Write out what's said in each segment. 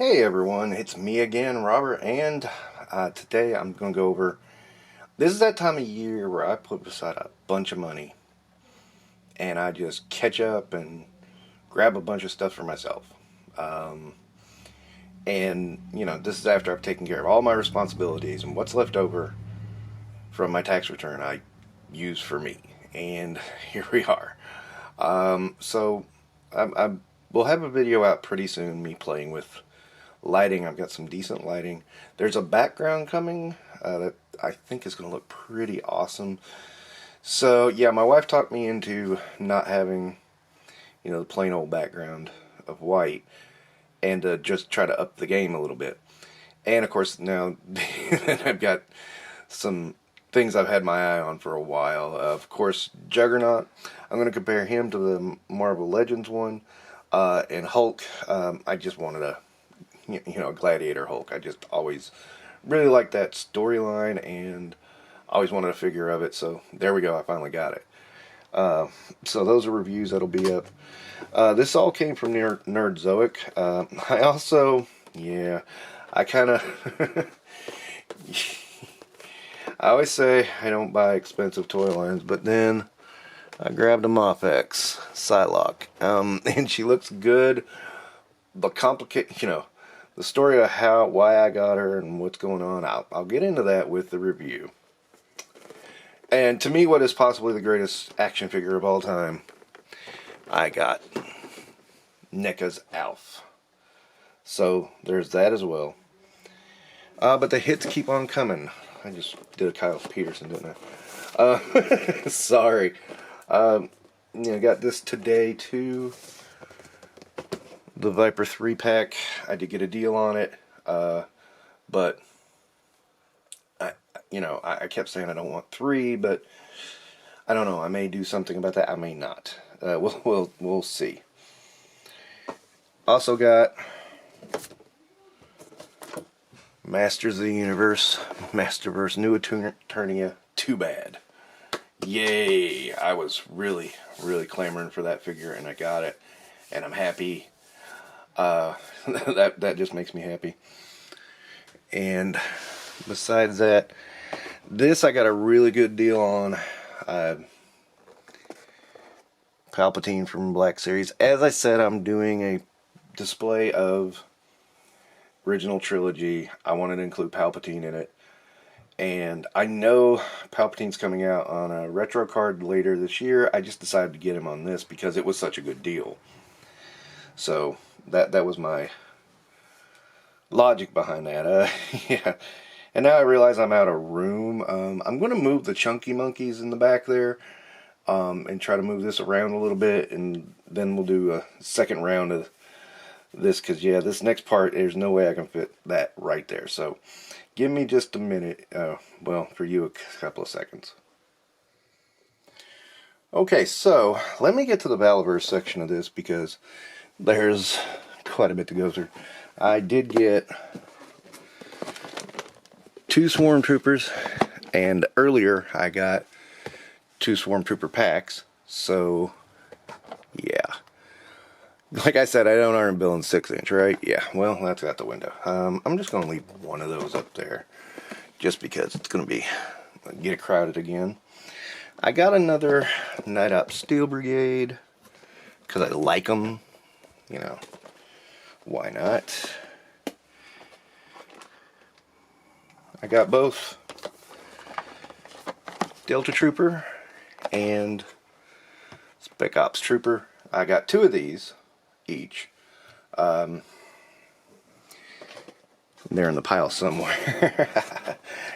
Hey everyone, it's me again, Robert, and today I'm going to go over. This is that time of year where I put aside a bunch of money and I just catch up and grab a bunch of stuff for myself. Um, this is after I've taken care of all my responsibilities, and what's left over from my tax return I use for me. And here we are. So I we'll have a video out pretty soon, me playing with lighting. I've got some decent lighting. There's a background coming that I think is going to look pretty awesome. So yeah, my wife talked me into not having, the plain old background of white, and to just try to up the game a little bit. And of course now I've got some things I've had my eye on for a while. Of course, Juggernaut. I'm going to compare him to the Marvel Legends one. And Hulk, I just wanted a Gladiator Hulk. I just always really liked that storyline and always wanted a figure of it. So there we go. I finally got it. So those are reviews that'll be up. This all came from Nerdzoic. I also, I kind of, I always say I don't buy expensive toy lines, but then I grabbed a Mafex Psylocke, and she looks good. But the story of why I got her and what's going on, I'll get into that with the review. And to me, what is possibly the greatest action figure of all time, I got NECA's Alf. So there's that as well. But the hits keep on coming. I just did a Kyle Peterson, didn't I? Sorry. I got this today too. The Viper 3-pack. I did get a deal on it. But I kept saying I don't want 3, but I don't know. I may do something about that. I may not. We'll see. Also got Masters of the Universe, Masterverse, New Eternia, Too Bad. Yay! I was really, really clamoring for that figure, and I got it, and I'm happy. That just makes me happy. And besides that, this I got a really good deal on. Palpatine from Black Series. As I said, I'm doing a display of original trilogy. I wanted to include Palpatine in it. And I know Palpatine's coming out on a retro card later this year. I just decided to get him on this because it was such a good deal. So that was my logic behind that. Yeah. And now I realize I'm out of room. I'm going to move the chunky monkeys in the back there, and try to move this around a little bit, and then we'll do a second round of this, because this next part, there's no way I can fit that right there. So give me just a minute. Well, for you, a couple of seconds. Okay, so let me get to the Valaverse section of this, because there's quite a bit to go through. I did get 2 Swarm Troopers, and earlier I got 2 Swarm Trooper packs. So yeah, like I said, I don't iron bill in 6-inch, right? Yeah, well, that's out the window. I'm just going to leave one of those up there, just because it's going to get crowded again. I got another Night Op Steel Brigade, because I like them. Why not? I got both Delta Trooper and Spec Ops Trooper. I got 2 of these each. They're in the pile somewhere.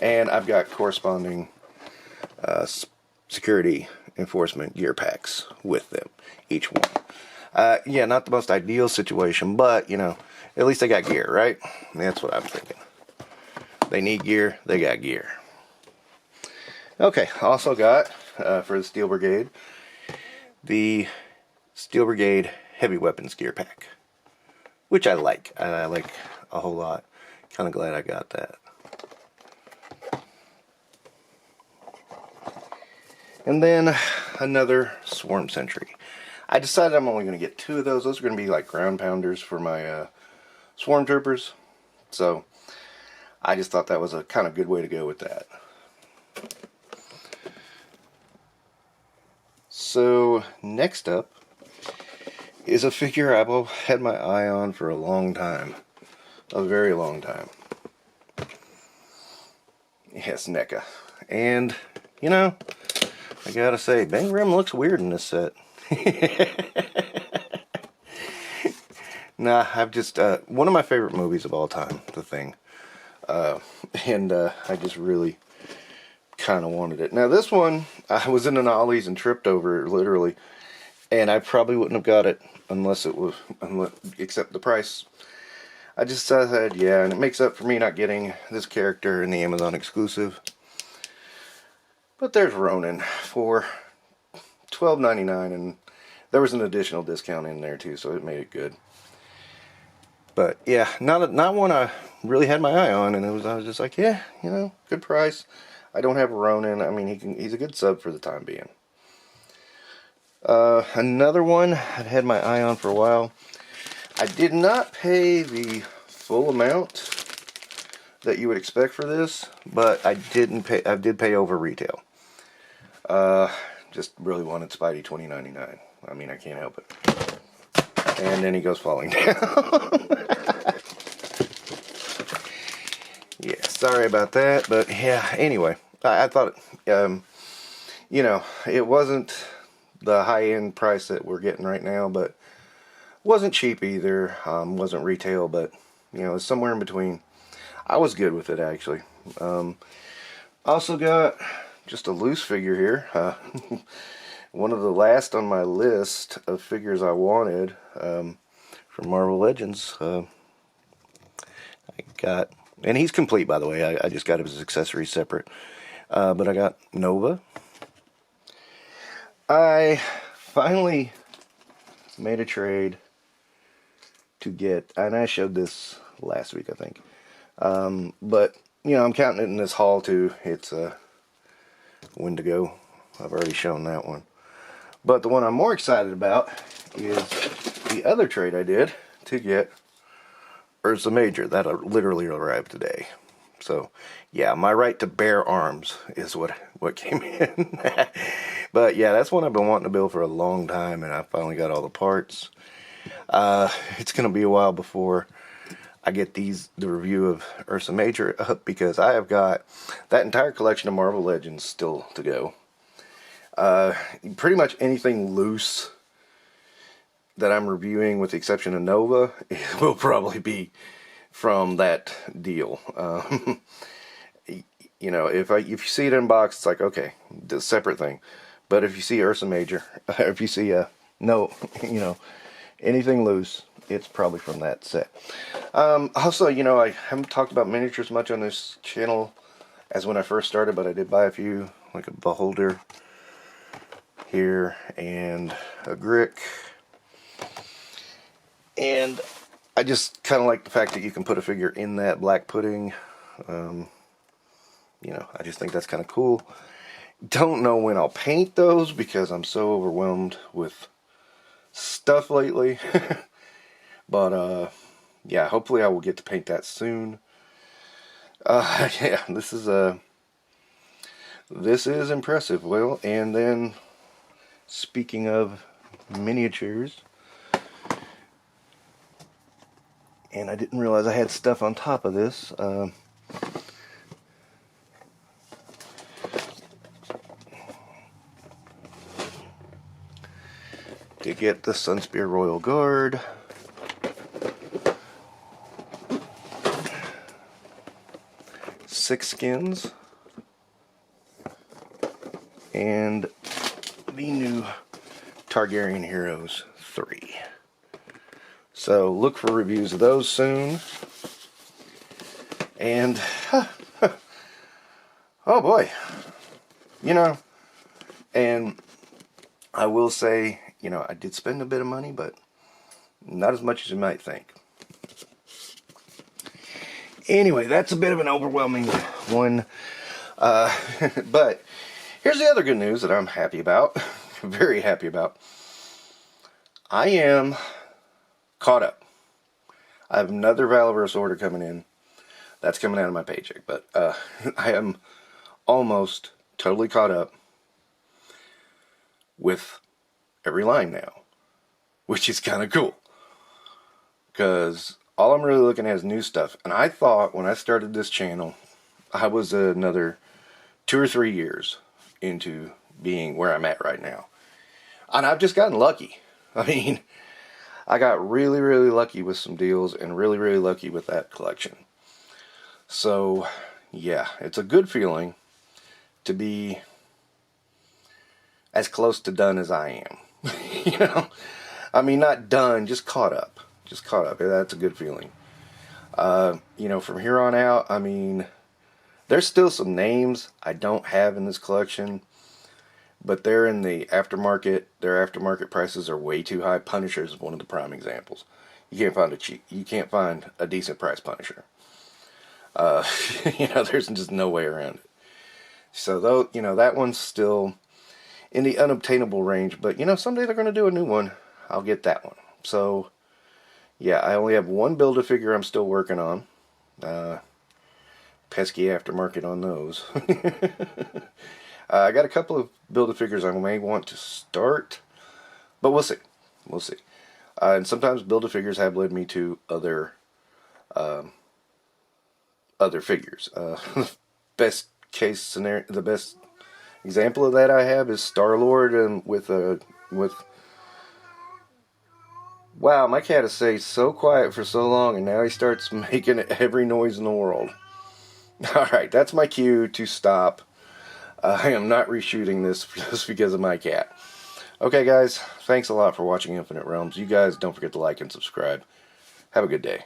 And I've got corresponding security enforcement gear packs with them, each one. Not the most ideal situation, but at least they got gear, right? That's what I'm thinking. They need gear, they got gear. Okay, also got, for the Steel Brigade, the Steel Brigade Heavy Weapons Gear Pack, which I like. I like a whole lot. Kind of glad I got that. And then another Swarm Sentry. I decided I'm only going to get 2 of those. Those are going to be like ground pounders for my Swarmtroopers. So I just thought that was a kind of good way to go with that. So next up is a figure I've had my eye on for a long time. A very long time. Yes, NECA. And, you know, I gotta say, Bang Grim looks weird in this set. Nah, I've just, one of my favorite movies of all time, The Thing. And I just really kind of wanted it. Now this one, I was in an Ollie's and tripped over it, literally. And I probably wouldn't have got it unless it was, except the price. I just said, yeah, and it makes up for me not getting this character in the Amazon exclusive. But there's Ronin for $12.99, and there was an additional discount in there too, so it made it good. But yeah, not one I really had my eye on, and I was just like, yeah, you know, good price. I don't have a Ronin. I mean, he's a good sub for the time being. Another one I'd had my eye on for a while. I did not pay the full amount that you would expect for this, but I did pay over retail. Just really wanted Spidey $20.99. I mean, I can't help it. And then he goes falling down. Yeah, sorry about that, but yeah, anyway, I thought, you know, it wasn't the high-end price that we're getting right now, but wasn't cheap either. Wasn't retail, but you know, it's somewhere in between. I was good with it, actually. Also got just a loose figure here. One of the last on my list of figures I wanted from Marvel Legends. I got, and he's complete, by the way. I just got his accessories separate. But I got Nova. I finally made a trade to get, and I showed this last week, I think. But, you know, I'm counting it in this haul too. It's Wendigo. I've already shown that one. But the one I'm more excited about is the other trade I did to get Ursa Major. That literally arrived today. So, yeah, my right to bear arms is what came in. But, yeah, that's one I've been wanting to build for a long time, and I finally got all the parts. It's going to be a while before I get the review of Ursa Major up, because I have got that entire collection of Marvel Legends still to go. Pretty much anything loose that I'm reviewing, with the exception of Nova, will probably be from that deal. You know, if you see it in box, it's like, okay, the separate thing. But if you see Ursa Major, if you see anything loose, it's probably from that set. Also, you know, I haven't talked about miniatures much on this channel as when I first started, but I did buy a few, like a Beholder here and a Grick. And I just kind of like the fact that you can put a figure in that black pudding. You know, I just think that's kind of cool. Don't know when I'll paint those, because I'm so overwhelmed with stuff lately. But yeah, hopefully I will get to paint that soon. Yeah, this is impressive. Well, and then speaking of miniatures, and I didn't realize I had stuff on top of this. To get the Sunspear Royal Guard. Six skins. And the new Targaryen Heroes 3. So look for reviews of those soon. And, oh boy. You know, and I will say, you know, I did spend a bit of money, but not as much as you might think. Anyway, that's a bit of an overwhelming one. But here's the other good news that I'm happy about. Very happy about. I am caught up. I have another Valaverse order coming in. That's coming out of my paycheck. But I am almost totally caught up with every line now, which is kind of cool. Because all I'm really looking at is new stuff. And I thought when I started this channel, I was another 2 or 3 years into being where I'm at right now. And I've just gotten lucky. I mean, I got really, really lucky with some deals and really, really lucky with that collection. So, yeah, it's a good feeling to be as close to done as I am. You know? I mean, not done, just caught up. Just caught up. That's a good feeling. You know, from here on out, I mean, there's still some names I don't have in this collection, but they're in the aftermarket. Their aftermarket prices are way too high. Punisher is one of the prime examples. You can't find a decent price Punisher. You know, there's just no way around it. So though, you know, that one's still in the unobtainable range, but you know, someday they're going to do a new one. I'll get that one. So yeah, I only have one Build-A-Figure I'm still working on. Pesky aftermarket on those. I got a couple of Build-A-Figures I may want to start, but we'll see. We'll see. And sometimes Build-A-Figures have led me to other figures. Best case scenario, the best example of that I have is Star-Lord, and with wow, my cat has stayed so quiet for so long, and now he starts making every noise in the world. Alright, that's my cue to stop. I am not reshooting this just because of my cat. Okay, guys, thanks a lot for watching Infinite Realms. You guys don't forget to like and subscribe. Have a good day.